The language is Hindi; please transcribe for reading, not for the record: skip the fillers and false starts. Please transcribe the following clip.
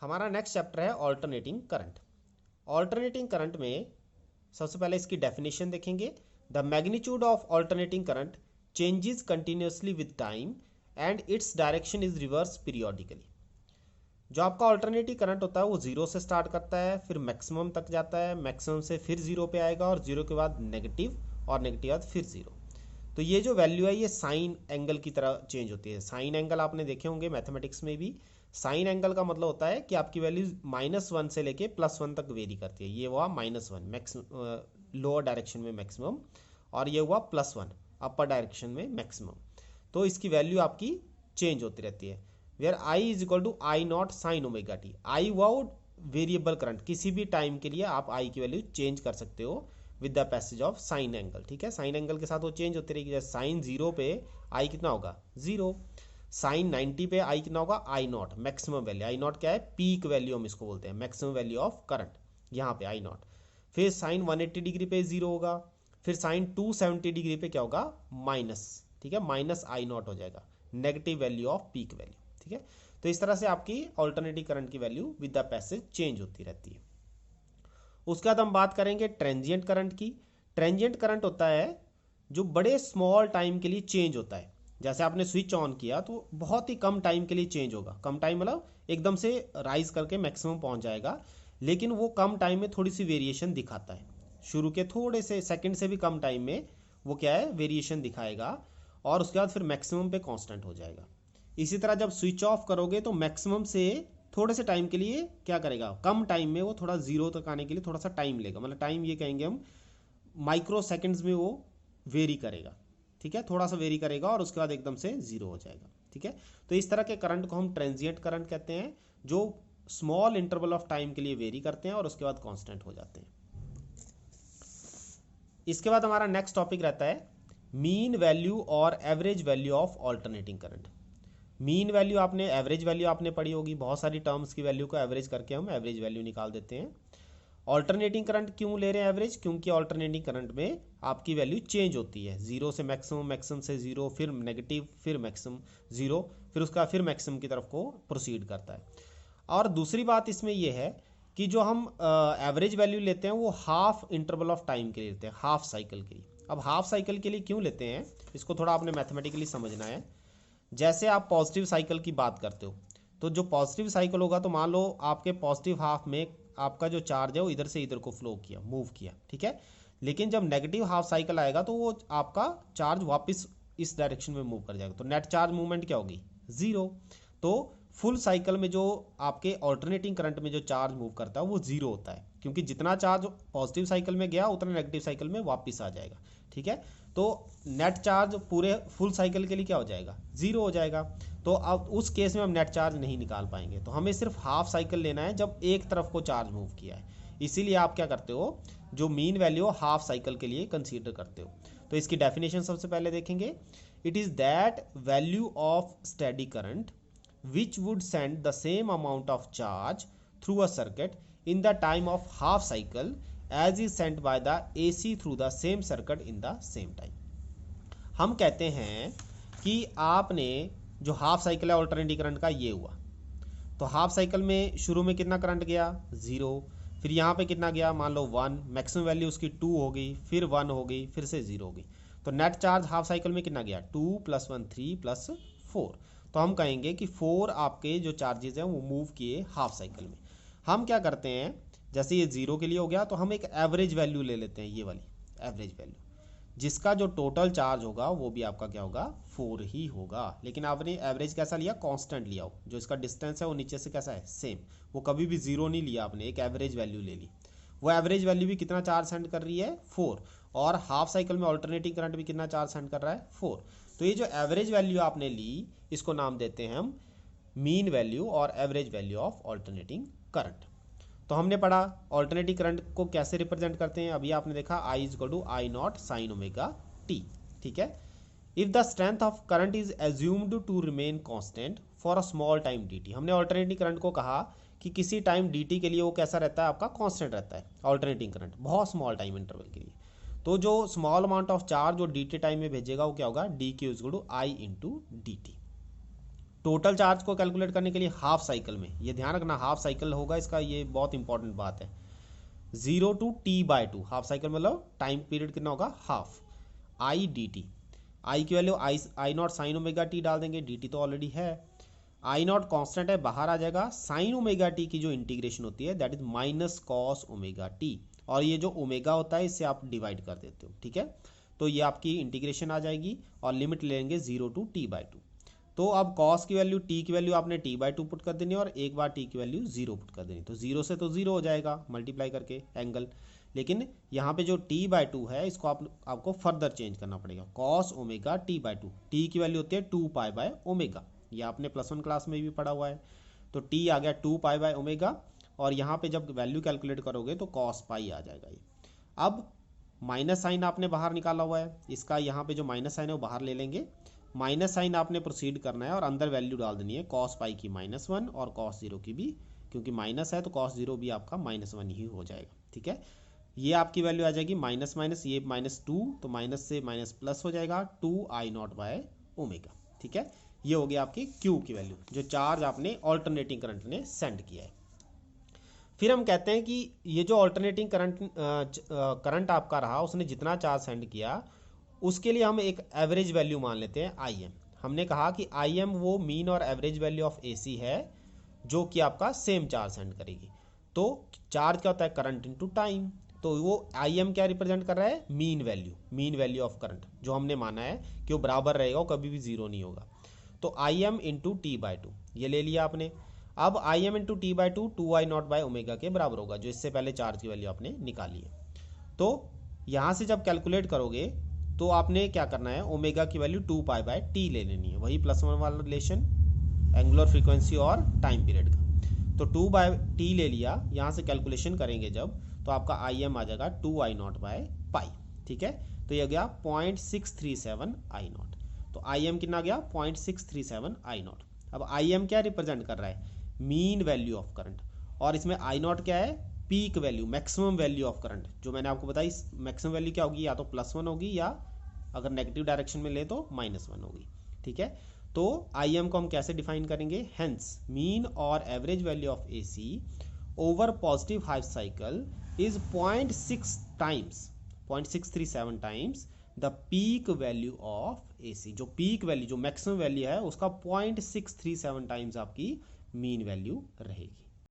हमारा नेक्स्ट चैप्टर है ऑल्टरनेटिंग करंट। ऑल्टरनेटिंग करंट में सबसे पहले इसकी डेफिनेशन देखेंगे। The magnitude of alternating current changes continuously with time and its direction is reverse periodically. जो आपका ऑल्टरनेटिंग करंट होता है वो जीरो से स्टार्ट करता है, फिर मैक्सिमम तक जाता है, मैक्सिमम से फिर जीरो पे आएगा और जीरो के बाद नेगेटिव और नेगेटिव बाद फिर जीरो। तो ये जो वैल्यू है ये साइन एंगल की तरह चेंज होती है। साइन एंगल आपने देखे होंगे मैथमेटिक्स में भी। साइन एंगल का मतलब होता है कि आपकी वैल्यू -1 से लेके +1 तक वेरी करती है। ये हुआ -1 मैक्सिमम लोअर डायरेक्शन में मैक्सिमम, और ये हुआ +1 अपर डायरेक्शन में मैक्सिमम। तो इसकी वैल्यू आपकी चेंज होती रहती है। Where I is equal to I naught sine omega T. I हुआ वेरिएबल करंट, किसी भी टाइम के लिए आप आई की वैल्यू चेंज कर सकते हो with the passage of sine angle. ठीक है, साइन एंगल के साथ वो चेंज होती रहेगी। जैसे साइन 0 पे आई कितना होगा 0, साइन 90 पे आई कितना होगा I naught, maximum value. I naught क्या है, पीक वैल्यू हम इसको बोलते हैं, मैक्सिमम वैल्यू ऑफ करंट यहाँ पे आई नॉट। फिर साइन 180 डिग्री पे 0 होगा, फिर साइन 270 डिग्री पे क्या होगा माइनस, ठीक है, माइनस आई नॉट हो जाएगा, negative value off peak value. ठीक है, तो इस तरह से आपकी ऑल्टरनेटिव करंट की value with the passage change होती रहती है। उसके बाद हम बात करेंगे ट्रांजिएंट करंट की। ट्रांजिएंट करंट होता है जो बड़े स्मॉल टाइम के लिए चेंज होता है। जैसे आपने स्विच ऑन किया तो बहुत ही कम टाइम के लिए चेंज होगा। कम टाइम मतलब एकदम से राइज करके मैक्सिमम पहुंच जाएगा, लेकिन वो कम टाइम में थोड़ी सी वेरिएशन दिखाता है। शुरू के थोड़े से सेकंड से भी कम टाइम में वो क्या है वेरिएशन दिखाएगा, और उसके बाद फिर मैक्सिमम पे कांस्टेंट हो जाएगा। इसी तरह जब स्विच ऑफ करोगे तो मैक्सिमम से थोड़े से टाइम के लिए क्या करेगा, कम टाइम में वो थोड़ा जीरो तक आने के लिए थोड़ा सा टाइम लेगा। मतलब टाइम ये कहेंगे हम माइक्रो सेकंड्स में वो वेरी करेगा। ठीक है, थोड़ा सा वेरी करेगा और उसके बाद एकदम से जीरो हो जाएगा। ठीक है, तो इस तरह के करंट को हम ट्रांजिएंट करंट कहते हैं, जो स्मॉल इंटरवल ऑफ टाइम के लिए वेरी करते हैं और उसके बाद कांस्टेंट हो जाते हैं। इसके बाद हमारा नेक्स्ट टॉपिक रहता है मीन वैल्यू और average value of alternating current. Mean value आपने, एवरेज वैल्यू आपने पढ़ी होगी। बहुत सारी टर्म्स की वैल्यू को एवरेज करके हम एवरेज वैल्यू निकाल देते हैं। ऑल्टरनेटिंग करंट क्यों ले रहे हैं एवरेज, क्योंकि ऑल्टरनेटिंग करंट में आपकी वैल्यू चेंज होती है। जीरो से मैक्सिमम, मैक्सिमम से जीरो, फिर नेगेटिव, फिर मैक्सिमम जीरो, फिर उसका फिर मैक्सिमम की तरफ को प्रोसीड करता है। और दूसरी बात इसमें यह है कि जो हम एवरेज वैल्यू लेते हैं वो हाफ इंटरवल ऑफ टाइम के लिए लेते हैं, हाफ साइकिल के लिए। अब हाफ साइकिल के लिए क्यों लेते हैं, इसको थोड़ा आपने मैथमेटिकली समझना है। जैसे आप पॉजिटिव साइकिल की बात करते हो, तो जो पॉजिटिव साइकिल होगा तो मान लो आपके पॉजिटिव हाफ में आपका जो चार्ज है वो इधर से इधर को फ्लो किया, मूव किया। ठीक है, लेकिन जब नेगेटिव हाफ साइकिल आएगा तो वो आपका चार्ज वापस इस डायरेक्शन में मूव कर जाएगा। तो नेट चार्ज मूवमेंट क्या होगी, जीरो। तो फुल साइकिल में जो आपके ऑल्टरनेटिंग करंट में जो चार्ज मूव करता है वो जीरो होता है, क्योंकि जितना चार्ज पॉजिटिव साइकिल में गया उतना नेगेटिव साइकिल में वापस आ जाएगा। ठीक है, तो नेट चार्ज पूरे फुल साइकिल के लिए क्या हो जाएगा, जीरो हो जाएगा। तो अब उस केस में हम नेट चार्ज नहीं निकाल पाएंगे, तो हमें सिर्फ हाफ साइकिल लेना है जब एक तरफ को चार्ज मूव किया है। इसीलिए आप क्या करते हो, जो मीन वैल्यू हाफ साइकिल के लिए कंसीडर करते हो। तो इसकी डेफिनेशन सबसे पहले देखेंगे। It is that value of steady current which would send the same amount of charge through a circuit in the time of half cycle as is sent by the AC through the same circuit in the same time। हम कहते हैं कि आपने जो हाफ साइकिल है ऑल्टरनेटिंग करंट का ये हुआ, तो हाफ साइकिल में शुरू में कितना करंट गया, जीरो। फिर यहाँ पे कितना गया, मान लो 1, मैक्सिमम वैल्यू उसकी 2 हो गई, फिर 1 हो गई, फिर से 0 हो गई। तो नेट चार्ज हाफ साइकिल में कितना गया, 2 + 1 3 + 4। तो हम कहेंगे कि 4 आपके जो चार्जेस हैं वो मूव किए हाफ साइकिल में। हम क्या करते हैं, जैसे ये 0 के लिए हो गया तो हम एक एवरेज वैल्यू ले लेते हैं, ये वाली एवरेज वैल्यू, जिसका जो टोटल चार्ज होगा वो भी आपका क्या होगा, 4 ही होगा। लेकिन आपने एवरेज कैसा लिया, कांस्टेंट लिया हो, जो इसका डिस्टेंस है वो नीचे से कैसा है, सेम। वो कभी भी 0 नहीं लिया आपने, एक एवरेज वैल्यू ले ली। वो एवरेज वैल्यू भी कितना चार्ज सेंड कर रही है, 4। और हाफ साइकिल में ऑल्टरनेटिंग करंट भी कितना चार्ज सेंड कर रहा है, 4। तो ये जो एवरेज वैल्यू आपने ली इसको नाम देते हैं हम मीन वैल्यू और average value of alternating current. तो हमने पढ़ा ऑल्टरनेटिंग करंट को कैसे रिप्रेजेंट करते हैं। अभी आपने देखा I = I naught sine omega t. ठीक है, if the strength of current is assumed to remain constant for a small time dt। हमने ऑल्टरनेटिंग करंट को कहा कि किसी टाइम dt के लिए वो कैसा रहता है, आपका कांस्टेंट रहता है ऑल्टरनेटिंग करंट, बहुत स्मॉल टाइम इंटरवल के लिए। तो जो स्मॉल अमाउंट ऑफ चार्ज जो dt टाइम में भेजेगा वो क्या होगा, dq = I × dt। Total charge को कैलकुलेट करने के लिए हाफ साइकिल में, ये ध्यान रखना हाफ साइकिल होगा इसका, ये बहुत इंपॉर्टेंट बात है। 0 to t/2, हाफ साइकिल मतलब टाइम पीरियड कितना होगा, हाफ। आई डी टी, आई की value I naught sine omega T डाल देंगे, डी टी तो ऑलरेडी है। आई नॉट कॉन्स्टेंट है, बाहर आ जाएगा। साइन ओमेगा टी की जो इंटीग्रेशन होती है that is minus cos omega T, और ये जो ओमेगा होता है इससे आप डिवाइड कर देते हो, ठीक है। तो ये आपकी इंटीग्रेशन आ जाएगी और लिमिट लेंगे 0 to t/2। तो अब कॉस की वैल्यू, टी की वैल्यू आपने t/2 पुट कर देनी है और एक बार टी की वैल्यू 0 पुट कर देनी। तो 0 से तो 0 हो जाएगा मल्टीप्लाई करके एंगल, लेकिन यहाँ पे जो t/2 है इसको आपको फर्दर चेंज करना पड़ेगा। कॉस ओमेगा t/2, टी की वैल्यू होती है 2π/ω, ये आपने +1 क्लास में भी पढ़ा हुआ है। तो t आ गया 2π/ω, और यहाँ पे जब वैल्यू कैलकुलेट करोगे तो कॉस पाई आ जाएगा ये। अब माइनस साइन आपने बाहर निकाला हुआ है, इसका यहाँ पे जो माइनस साइन है वो बाहर ले लेंगे। माइनस साइन आपने प्रोसीड करना है और अंदर वैल्यू डाल देनी है, कॉस पाई की -1 और कॉस 0 की भी, क्योंकि माइनस है तो कॉस 0 भी आपका -1 ही हो जाएगा, ठीक है। ये आपकी वैल्यू आ जाएगी माइनस माइनस, ये -2, तो माइनस से माइनस प्लस हो जाएगा 2I0/ω, ठीक है। ये हो गया आपकी Q की वैल्यू, जो चार्ज आपने ऑल्टरनेटिंग करंट ने सेंड किया है। फिर हम कहते हैं कि ये जो ऑल्टरनेटिंग करंट आपका रहा, उसने जितना चार्ज सेंड किया उसके लिए हम एक एवरेज वैल्यू मान लेते हैं IM। हमने कहा कि IM वो मीन और एवरेज वैल्यू ऑफ AC है जो कि आपका सेम चार्ज सेंड करेगी। तो चार्ज क्या होता है, करंट इनटू टाइम, तो वो IM क्या रिप्रेजेंट कर रहा है, मीन वैल्यू ऑफ करंट, जो हमने माना है कि वो बराबर रहेगा, वो कभी भी 0 नहीं होगा। तो IM इंटू t/2 ये ले लिया आपने। अब IM इंटू t/2 2I0/ω के बराबर होगा, जो इससे पहले चार्ज की वैल्यू आपने निकाली है। तो यहाँ से जब कैलकुलेट करोगे तो आपने क्या करना है, ओमेगा की वैल्यू 2π/t ले लेनी है, वही +1 वाला रिलेशन एंगुलर फ्रीक्वेंसी और टाइम पीरियड का। तो 2/t ले लिया, यहाँ से कैलकुलेशन करेंगे जब तो आपका IM आ जाएगा 2I0/π, ठीक है। तो ये गया 0.637 I0। तो IM कितना गया, 0.637 I0। अब IM क्या रिप्रेजेंट कर रहा है, मीन वैल्यू ऑफ करंट, और इसमें I0 क्या है, peak value, maximum value of current, जो मैंने आपको बताई। मैक्सिमम वैल्यू क्या होगी, या तो +1 होगी या अगर नेगेटिव डायरेक्शन में ले तो -1 होगी, ठीक है। तो IM को हम कैसे डिफाइन करेंगे, हेंस मीन और average value of AC over positive half cycle is 0.637 times the peak value of AC। जो पीक वैल्यू, जो मैक्सिमम वैल्यू है उसका 0.637 टाइम्स आपकी मीन वैल्यू रहेगी।